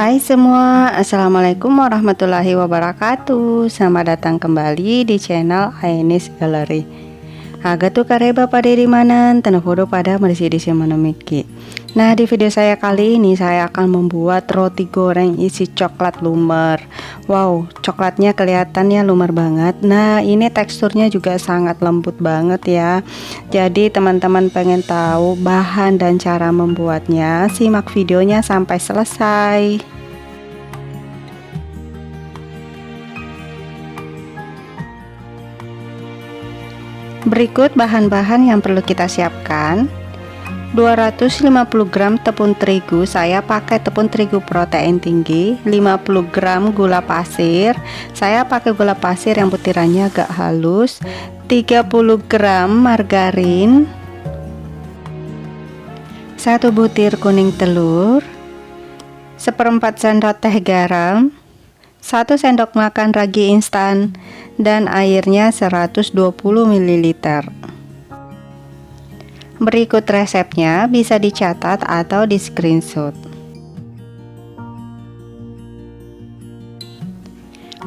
Hai semua, Assalamualaikum warahmatullahi wabarakatuh. Selamat datang kembali di channel Ainis Gallery. Agatu kareba pada dimanan tenepodo pada merisi menemiki. Nah, di video saya kali ini saya akan membuat roti goreng isi coklat lumer. Wow, coklatnya kelihatannya lumer banget. Nah, ini teksturnya juga sangat lembut banget ya. Jadi teman-teman pengen tahu bahan dan cara membuatnya, simak videonya sampai selesai. Berikut bahan-bahan yang perlu kita siapkan. 250 gram tepung terigu, saya pakai tepung terigu protein tinggi. 50 gram gula pasir, saya pakai gula pasir yang butirannya agak halus. 30 gram margarin, 1 butir kuning telur, 1/4 sendok teh garam, 1 sendok makan ragi instan, dan airnya 120 ml. Berikut resepnya, bisa dicatat atau di screenshot.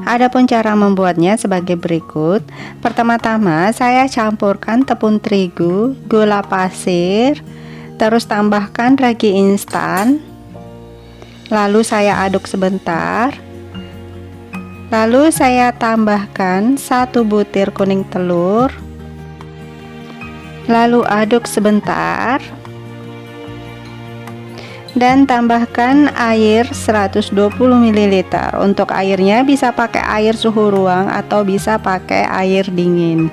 Adapun cara membuatnya sebagai berikut. Pertama-tama saya campurkan tepung terigu, gula pasir, terus tambahkan ragi instan. Lalu saya aduk sebentar. Lalu saya tambahkan 1 butir kuning telur. Lalu aduk sebentar. Dan tambahkan air 120 ml. Untuk airnya bisa pakai air suhu ruang atau bisa pakai air dingin.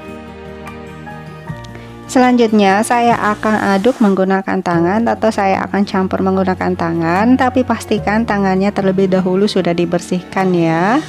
Selanjutnya saya akan aduk menggunakan tangan atau saya akan campur menggunakan tangan, tapi pastikan tangannya terlebih dahulu sudah dibersihkan ya.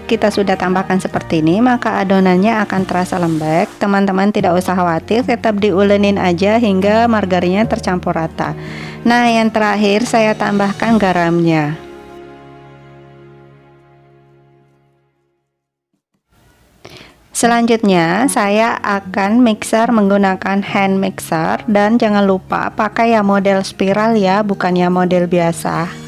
Kita sudah tambahkan seperti ini, maka adonannya akan terasa lembek. Teman-teman tidak usah khawatir, tetap diulenin aja hingga margarinnya tercampur rata. Nah, yang terakhir saya tambahkan garamnya. Selanjutnya saya akan mixer menggunakan hand mixer, dan jangan lupa pakai yang model spiral ya, bukan yang model biasa.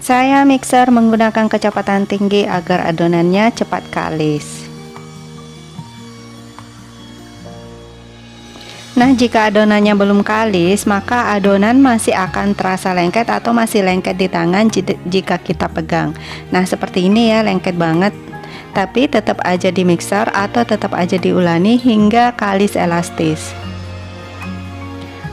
Saya mixer menggunakan kecepatan tinggi agar adonannya cepat kalis. Nah, jika adonannya belum kalis, maka adonan masih akan terasa lengket atau masih lengket di tangan jika kita pegang. Nah, seperti ini ya, lengket banget. Tapi tetap aja di mixer atau tetap aja diulani hingga kalis elastis.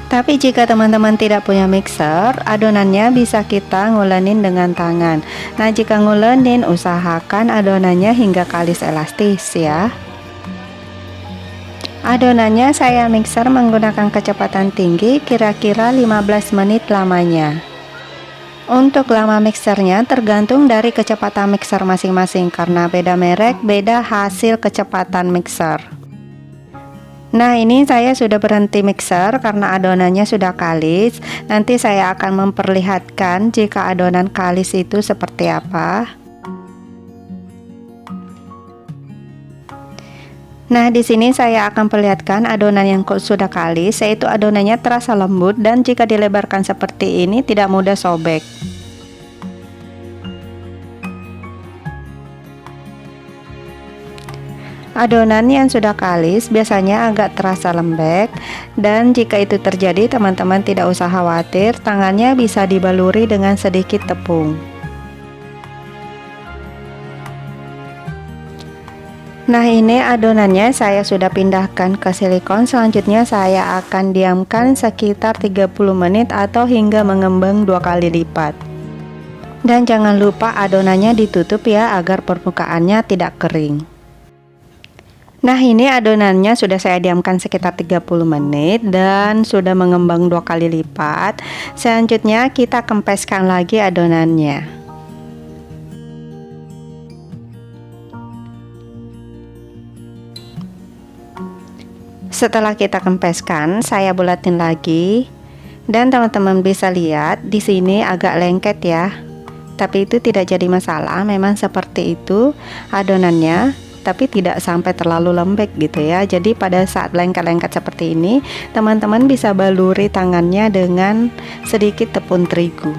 Tapi jika teman-teman tidak punya mixer, adonannya bisa kita ngulenin dengan tangan. Nah, jika ngulenin, usahakan adonannya hingga kalis elastis ya. Adonannya saya mixer menggunakan kecepatan tinggi, kira-kira 15 menit lamanya. Untuk lama mixernya tergantung dari kecepatan mixer masing-masing, karena beda merek, beda hasil kecepatan mixer. Nah, ini saya sudah berhenti mixer karena adonannya sudah kalis. Nanti saya akan memperlihatkan jika adonan kalis itu seperti apa. Nah, di sini saya akan perlihatkan adonan yang sudah kalis, yaitu adonannya terasa lembut dan jika dilebarkan seperti ini tidak mudah sobek. Adonan yang sudah kalis biasanya agak terasa lembek, dan jika itu terjadi teman-teman tidak usah khawatir, tangannya bisa dibaluri dengan sedikit tepung. Nah, ini adonannya saya sudah pindahkan ke silikon. Selanjutnya saya akan diamkan sekitar 30 menit atau hingga mengembang 2 kali lipat. Dan jangan lupa adonannya ditutup ya, agar permukaannya tidak kering. Nah, ini adonannya sudah saya diamkan sekitar 30 menit dan sudah mengembang 2 kali lipat. Selanjutnya kita kempeskan lagi adonannya. Setelah kita kempeskan, saya bulatin lagi. Dan teman-teman bisa lihat di sini agak lengket ya. Tapi itu tidak jadi masalah, memang seperti itu adonannya, tapi tidak sampai terlalu lembek gitu ya. Jadi pada saat lengket-lengket seperti ini, teman-teman bisa baluri tangannya dengan sedikit tepung terigu.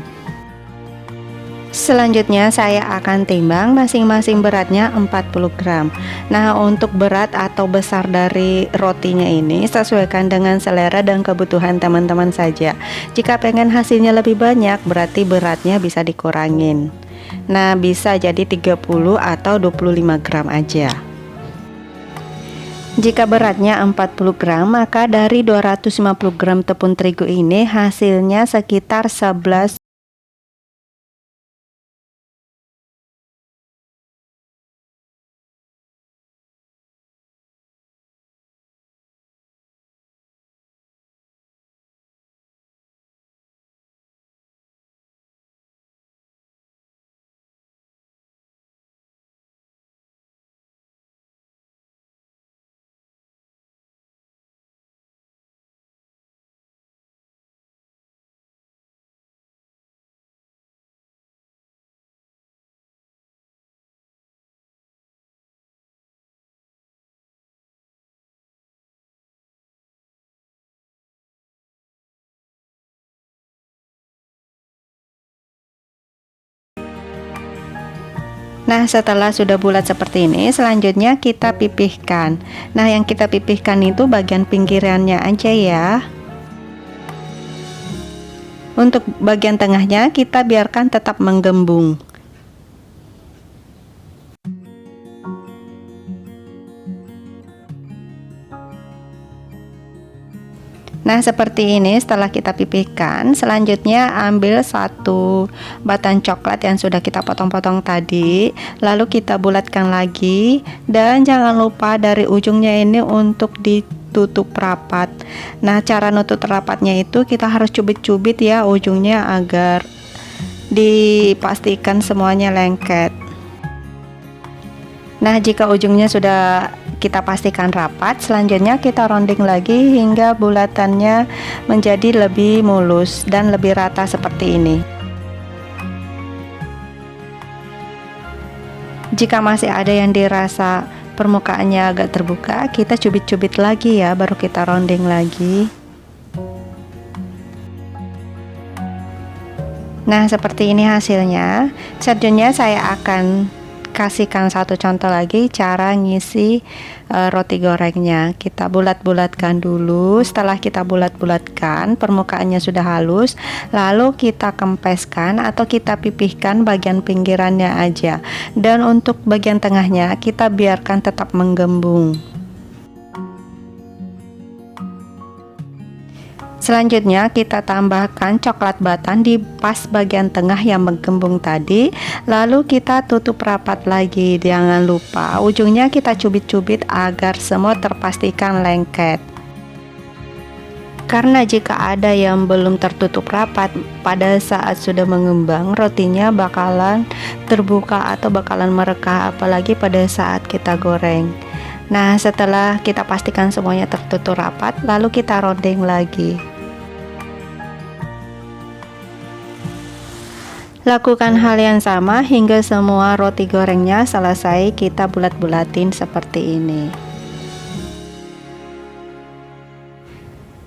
Selanjutnya saya akan timbang, masing-masing beratnya 40 gram. Nah, untuk berat atau besar dari rotinya ini sesuaikan dengan selera dan kebutuhan teman-teman saja. Jika pengen hasilnya lebih banyak, berarti beratnya bisa dikurangin. Nah, bisa jadi 30 atau 25 gram aja. Jika beratnya 40 gram, maka dari 250 gram tepung terigu ini hasilnya sekitar 11. Nah, setelah sudah bulat seperti ini, selanjutnya kita pipihkan. Nah, yang kita pipihkan itu bagian pinggirannya aja ya. Untuk bagian tengahnya kita biarkan tetap menggembung. Nah, seperti ini setelah kita pipihkan. Selanjutnya ambil satu batang coklat yang sudah kita potong-potong tadi, lalu kita bulatkan lagi, dan jangan lupa dari ujungnya ini untuk ditutup rapat. Nah, cara nutup rapatnya itu kita harus cubit-cubit ya ujungnya agar dipastikan semuanya lengket. Nah, jika ujungnya sudah kita pastikan rapat, selanjutnya kita rounding lagi hingga bulatannya menjadi lebih mulus dan lebih rata seperti ini. Jika masih ada yang dirasa permukaannya agak terbuka, kita cubit-cubit lagi ya, baru kita rounding lagi. Nah, seperti ini hasilnya. Selanjutnya saya akan kasihkan satu contoh lagi cara ngisi roti gorengnya. Kita bulat-bulatkan dulu. Setelah kita bulat-bulatkan, permukaannya sudah halus, lalu kita kempeskan atau kita pipihkan bagian pinggirannya aja. Dan untuk bagian tengahnya kita biarkan tetap menggembung. Selanjutnya kita tambahkan coklat batan di pas bagian tengah yang menggembung tadi, lalu kita tutup rapat lagi. Jangan lupa ujungnya kita cubit-cubit agar semua terpastikan lengket. Karena jika ada yang belum tertutup rapat, pada saat sudah mengembang rotinya bakalan terbuka atau bakalan merekah, apalagi pada saat kita goreng. Nah, setelah kita pastikan semuanya tertutup rapat, lalu kita rounding lagi. Lakukan hal yang sama hingga semua roti gorengnya selesai kita bulat-bulatin seperti ini.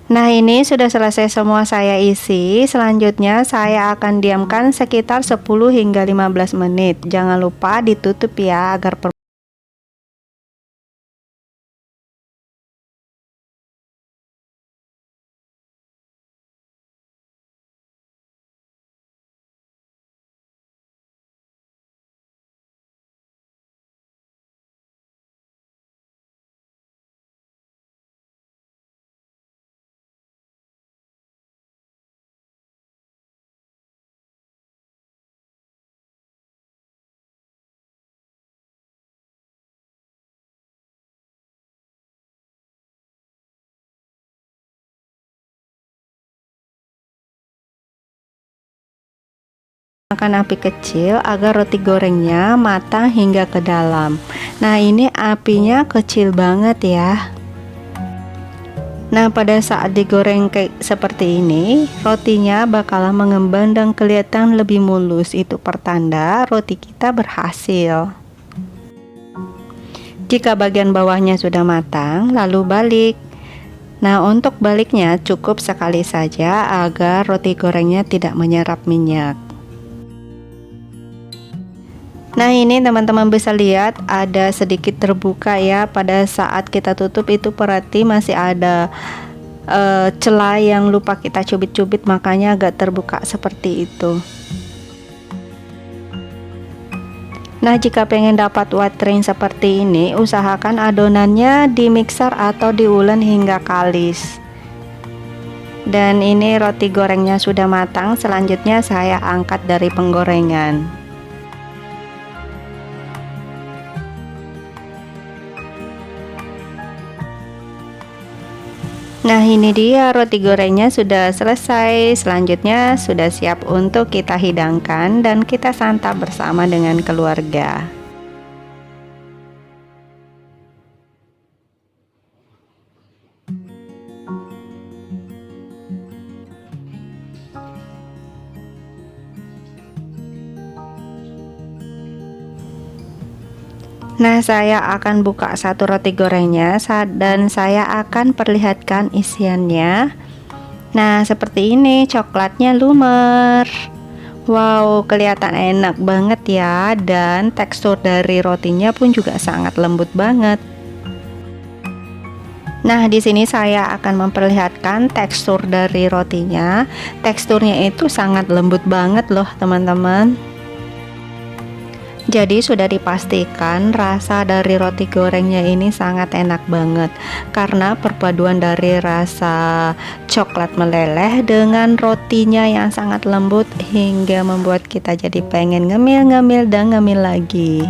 Nah, ini sudah selesai semua saya isi. Selanjutnya saya akan diamkan sekitar 10 hingga 15 menit. Jangan lupa ditutup ya agar Menggunakan api kecil agar roti gorengnya matang hingga ke dalam. Nah, ini apinya kecil banget ya. Nah, pada saat digoreng kayak seperti ini, rotinya bakalan mengembang dan kelihatan lebih mulus. Itu pertanda roti kita berhasil. Jika bagian bawahnya sudah matang, lalu balik. Nah, untuk baliknya cukup sekali saja agar roti gorengnya tidak menyerap minyak. Nah, ini teman-teman bisa lihat ada sedikit terbuka ya. Pada saat kita tutup itu berarti masih ada celah yang lupa kita cubit-cubit, makanya agak terbuka seperti itu. Nah, jika pengen dapat white ring seperti ini, usahakan adonannya di mixer atau diulen hingga kalis. Dan ini roti gorengnya sudah matang. Selanjutnya saya angkat dari penggorengan. Nah, ini dia roti gorengnya sudah selesai. Selanjutnya sudah siap untuk kita hidangkan dan kita santap bersama dengan keluarga. Nah, saya akan buka satu roti gorengnya dan saya akan perlihatkan isiannya. Nah, seperti ini, coklatnya lumer. Wow, kelihatan enak banget ya, dan tekstur dari rotinya pun juga sangat lembut banget. Nah, di sini saya akan memperlihatkan tekstur dari rotinya. Teksturnya itu sangat lembut banget loh, teman-teman. Jadi sudah dipastikan rasa dari roti gorengnya ini sangat enak banget, karena perpaduan dari rasa coklat meleleh dengan rotinya yang sangat lembut hingga membuat kita jadi pengen ngemil-ngemil dan ngemil lagi.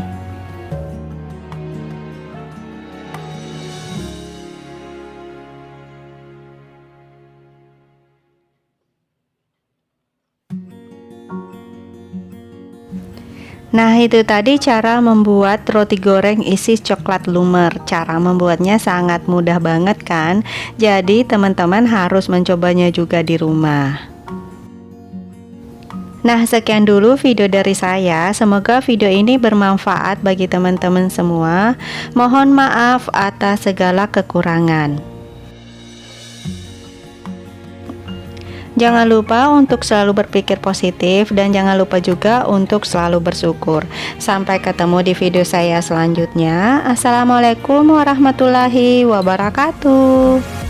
Nah, itu tadi cara membuat roti goreng isi coklat lumer. Cara membuatnya sangat mudah banget kan? Jadi teman-teman harus mencobanya juga di rumah. Nah, sekian dulu video dari saya. Semoga video ini bermanfaat bagi teman-teman semua. Mohon maaf atas segala kekurangan. Jangan lupa untuk selalu berpikir positif dan jangan lupa juga untuk selalu bersyukur. Sampai ketemu di video saya selanjutnya. Assalamualaikum warahmatullahi wabarakatuh.